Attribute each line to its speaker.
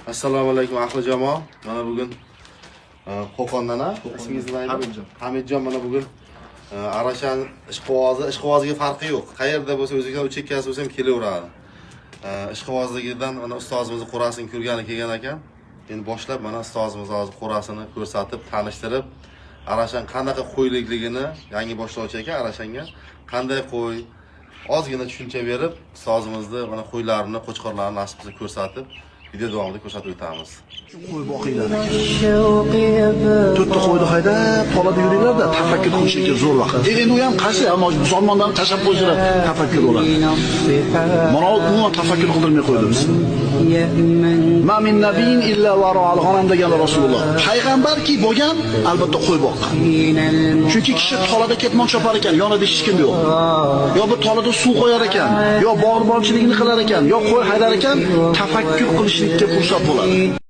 Speaker 1: Assalomu alaykum ahli jamoa. Mana bugun Qo'qondan ismingizni ayting. Hamidjon mana bugun Arashan ishqivoziga farqi yo'q. Qayerda bo'lsa O'zbekiston chekkasi bo'lsa ham kelaveradi. Ishqivozligidan mana ustozimizni qo'rasini ko'rgani kelgan ekan. Endi boshlab mana ustozimiz hozir qo'rasini ko'rsatib, tanishtirib, Arashan qanaqa qo'ylikligini yangi boshlovchi ekan Arashanga qanday qo'y ozgina tushuncha berib, ustozimizni mana qo'ylarini, qo'chqorlarini nasibni ko'rsatib video davomida ko'rsatib o'tamiz.
Speaker 2: Qo'y boqinglar. To'rtta qo'yni haydab, tolada yuringlar-da, tafakkur qilishga zo'r vaqt. Endi u ham qaysi, ammo musulmonlarni tashab qo'ysalar tafakkur bo'ladi. Mana umuman tafakkur qildirmay qo'ydi bizni. Ma min nabiyyin illa wara'al g'anam deganlar Rasululloh. Payg'ambarki bo'lgan, albatta qo'y boqqan. Chunki kishi tolada ketmoq chopar ekan, yonida hech kim yo'q. Yo bir tolada suv qo'yar ekan, yo bog'bonchilikni qilar ekan, yo qo'y haydar ekan, tafakkur qilishlikka fursat bo'ladi.